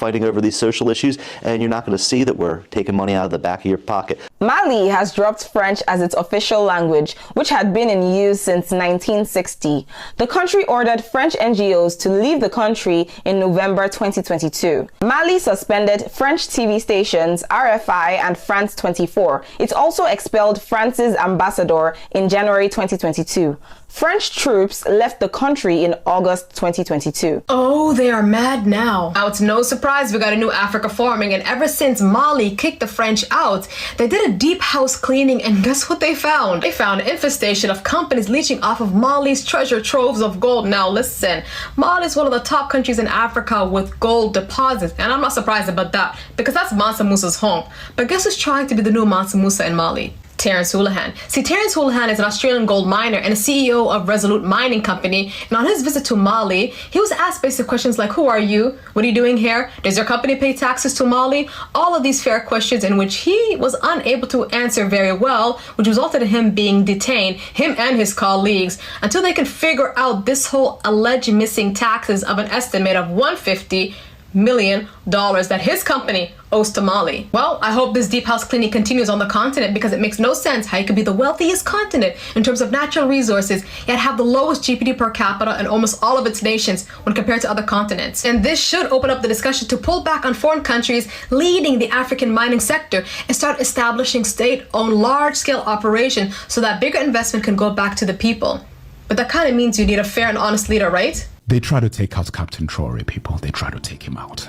fighting over these social issues, and you're not going to see that we're taking money out of the back of your pocket. Mali has dropped French as its official language, which had been in use since 1960. The country ordered French NGOs to leave the country in November 2022. Mali suspended French TV stations RFI and France 24. It also expelled France's ambassador in January 2022. French troops left the country in August 2022. Oh, they are mad now. Now, it's no surprise we got a new Africa forming, and ever since Mali kicked the French out, they did a deep house cleaning, and guess what they found? They found an infestation of companies leeching off of Mali's treasure troves of gold. Now, listen, Mali is one of the top countries in Africa with gold deposits, and I'm not surprised about that, because that's Mansa Musa's home. But guess who's trying to be the new Mansa Musa in Mali? Terence Houlihan. See, Terence Houlihan is an Australian gold miner and a CEO of Resolute Mining Company. And on his visit to Mali, he was asked basic questions like, who are you? What are you doing here? Does your company pay taxes to Mali? All of these fair questions in which he was unable to answer very well, which resulted in him being detained, him and his colleagues, until they can figure out this whole alleged missing taxes of an estimate of $150 million that his company owes to Mali. Well, I hope this deep house cleaning continues on the continent, because it makes no sense how you could be the wealthiest continent in terms of natural resources, yet have the lowest GDP per capita in almost all of its nations when compared to other continents. And this should open up the discussion to pull back on foreign countries leading the African mining sector and start establishing state-owned large-scale operations so that bigger investment can go back to the people. But that kind of means you need a fair and honest leader, right? They try to take out Captain Traore, people. They try to take him out.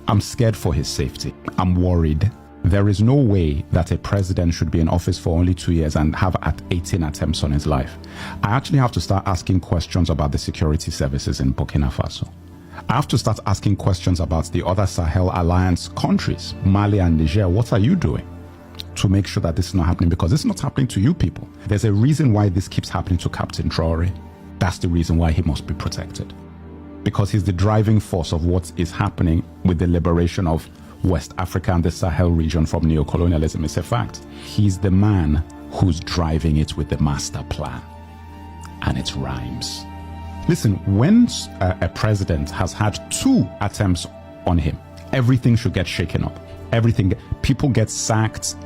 I'm scared for his safety. I'm worried. There is no way that a president should be in office for only 2 years and have 18 attempts on his life. I actually have to start asking questions about the security services in Burkina Faso. I have to start asking questions about the other Sahel Alliance countries, Mali and Niger. What are you doing to make sure that this is not happening? Because it's not happening to you people. There's a reason why this keeps happening to Captain Traore. That's the reason why he must be protected. Because he's the driving force of what is happening with the liberation of West Africa and the Sahel region from neocolonialism. It's a fact. He's the man who's driving it with the master plan. And it rhymes. Listen, when a president has had 2 attempts on him, everything should get shaken up. Everything, people get sacked,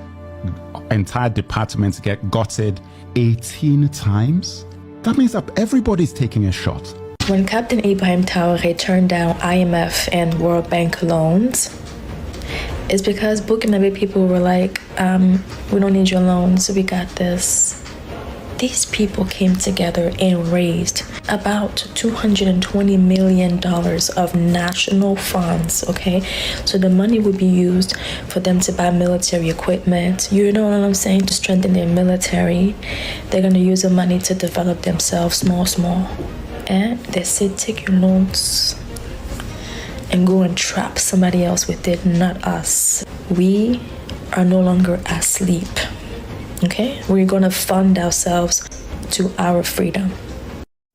entire departments get gutted 18 times. That means that everybody's taking a shot. When Captain Ibrahim Traore turned down IMF and World Bank loans, it's because Burkina people were like, we don't need your loans, so we got this. These people came together and raised about $220 million of national funds, okay? So the money would be used for them to buy military equipment, you know what I'm saying, to strengthen their military. They're going to use the money to develop themselves small. And they said, take your loans and go and trap somebody else with it, not us. We are no longer asleep. Okay, we're going to fund ourselves to our freedom.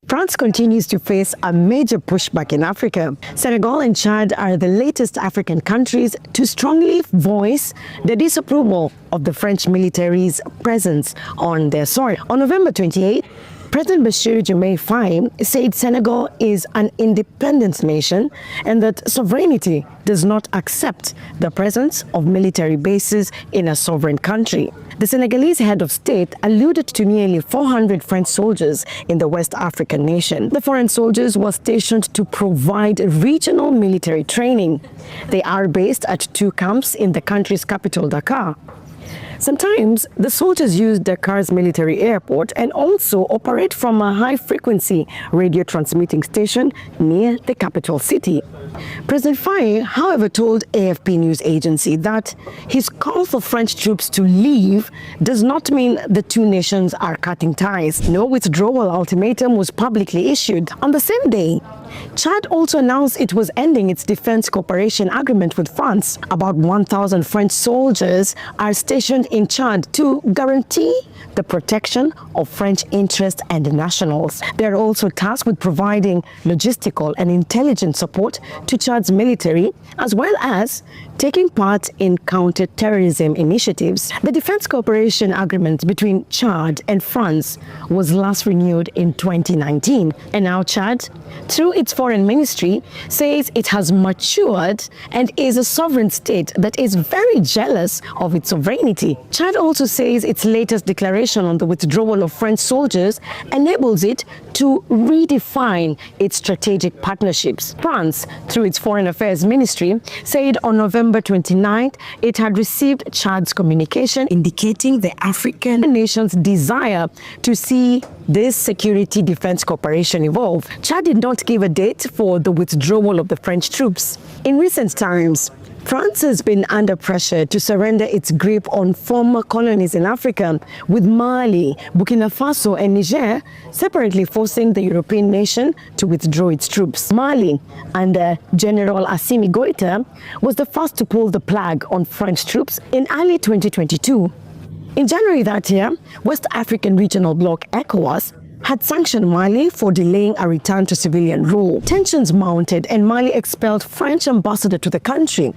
France continues to face a major pushback in Africa. Senegal and Chad are the latest African countries to strongly voice their disapproval of the French military's presence on their soil. On November 28, President Bassirou Diomaye Faye said Senegal is an independent nation and that sovereignty does not accept the presence of military bases in a sovereign country. The Senegalese head of state alluded to nearly 400 French soldiers in the West African nation. The foreign soldiers were stationed to provide regional military training. They are based at 2 camps in the country's capital, Dakar. Sometimes the soldiers use Dakar's military airport and also operate from a high-frequency radio transmitting station near the capital city. President Faye, however, told AFP news agency that his call for French troops to leave does not mean the 2 nations are cutting ties. No withdrawal ultimatum was publicly issued. On the same day, Chad also announced it was ending its defense cooperation agreement with France. About 1,000 French soldiers are stationed in Chad to guarantee the protection of French interests and nationals. They are also tasked with providing logistical and intelligence support to Chad's military, as well as taking part in counter-terrorism initiatives. The Defense Cooperation Agreement between Chad and France was last renewed in 2019, and now Chad, through its foreign ministry, says it has matured and is a sovereign state that is very jealous of its sovereignty. Chad also says its latest declaration on the withdrawal of French soldiers enables it to redefine its strategic partnerships. France, through its Foreign Affairs Ministry, said on November 29th it had received Chad's communication indicating the African nation's desire to see this security defense cooperation evolve. Chad did not give a date for the withdrawal of the French troops. In recent times, France has been under pressure to surrender its grip on former colonies in Africa, with Mali, Burkina Faso and Niger separately forcing the European nation to withdraw its troops. Mali, under General Assimi Goïta, was the first to pull the plug on French troops in early 2022. In January that year, West African Regional Bloc ECOWAS had sanctioned Mali for delaying a return to civilian rule. Tensions mounted and Mali expelled French ambassador to the country.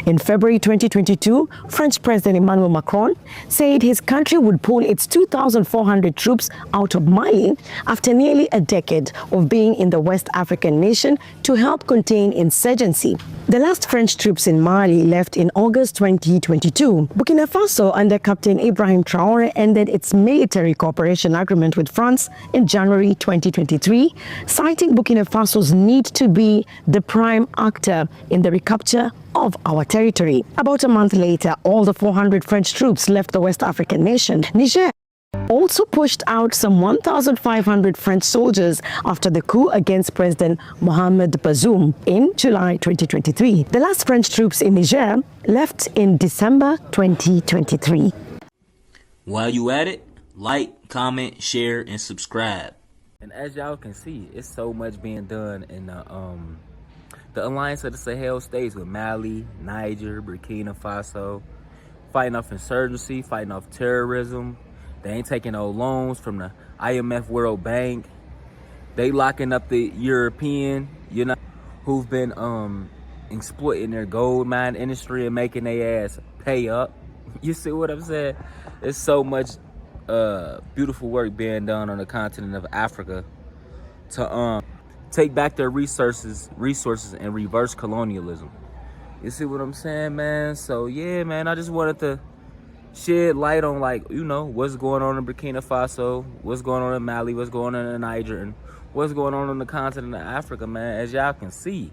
In February 2022, French President Emmanuel Macron said his country would pull its 2,400 troops out of Mali after nearly a decade of being in the West African nation to help contain insurgency. The last French troops in Mali left in August 2022. Burkina Faso, under Captain Ibrahim Traore, ended its military cooperation agreement with France in January 2023, citing Burkina Faso's need to be the prime actor in the recapture of our territory. About a month later, all the 400 French troops left the West African nation. Niger also pushed out some 1,500 French soldiers after the coup against President Mohamed Bazoum in July 2023. The last French troops in Niger left in December 2023. While you at it, like, comment, share, and subscribe. And as y'all can see, it's so much being done in the Alliance of the Sahel states with Mali, Niger, Burkina Faso, fighting off insurgency, fighting off terrorism. They ain't taking no loans from the IMF, World Bank. They locking up the European, who've been exploiting their gold mine industry and making their ass pay up. You see what I'm saying? There's so much beautiful work being done on the continent of Africa to take back their resources and reverse colonialism. You see what I'm saying, man? So yeah, man, I just wanted to shed light on, like, what's going on in Burkina Faso, what's going on in Mali, what's going on in Niger, and what's going on the continent of Africa, man. As y'all can see,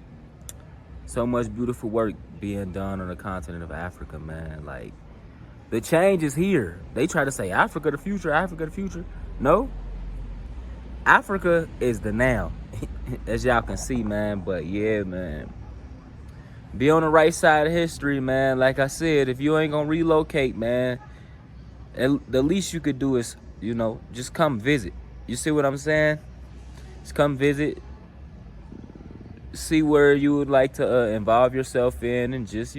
so much beautiful work being done on the continent of Africa, man. Like, the change is here. They try to say Africa the future, Africa the future. No, Africa is the now. As y'all can see, man. But yeah, man, be on the right side of history, man. Like I said, if you ain't gonna relocate, man, the least you could do is, just come visit. You see what I'm saying? Just come visit, see where you would like to involve yourself in, and just,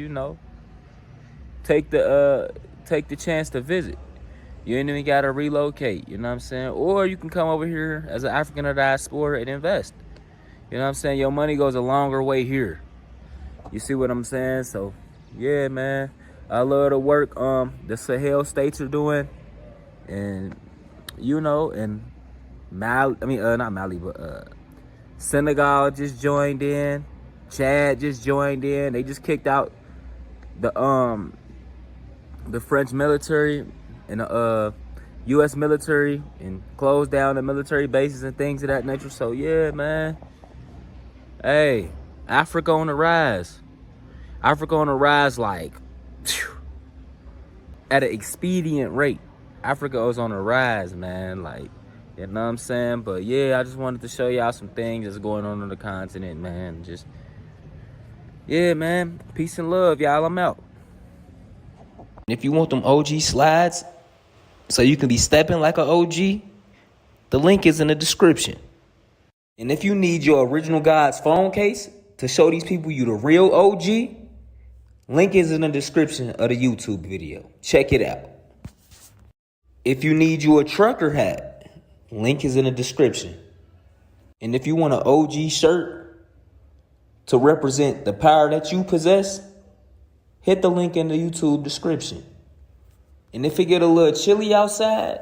take the chance to visit. You ain't even gotta relocate, you know what I'm saying? Or you can come over here as an African or diaspora and invest. You know what I'm saying? Your money goes a longer way here. You see what I'm saying? So, yeah, man. I love the work the Sahel states are doing. And, and Mali, not Mali, but Senegal just joined in. Chad just joined in. They just kicked out the French military and the U.S. military and closed down the military bases and things of that nature. So, yeah, man. Hey, Africa on the rise. Africa on the rise, like, at an expedient rate. Africa is on the rise, man. Like, you know what I'm saying? But, yeah, I just wanted to show y'all some things that's going on the continent, man. Just, yeah, man. Peace and love, y'all. I'm out. If you want them OG slides so you can be stepping like an OG, the link is in the description. And if you need your original God's phone case to show these people you the real OG, link is in the description of the YouTube video. Check it out. If you need you a trucker hat, link is in the description. And if you want an OG shirt to represent the power that you possess, hit the link in the YouTube description. And if it get a little chilly outside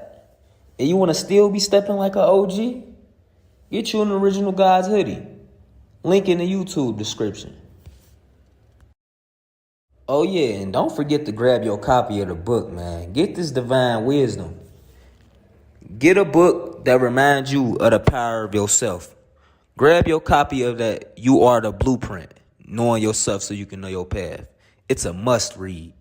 and you want to still be stepping like an OG, get you an Original Gods hoodie. Link in the YouTube description. Oh yeah, and don't forget to grab your copy of the book, man. Get this divine wisdom. Get a book that reminds you of the power of yourself. Grab your copy of that You Are the Blueprint, knowing yourself so you can know your path. It's a must read.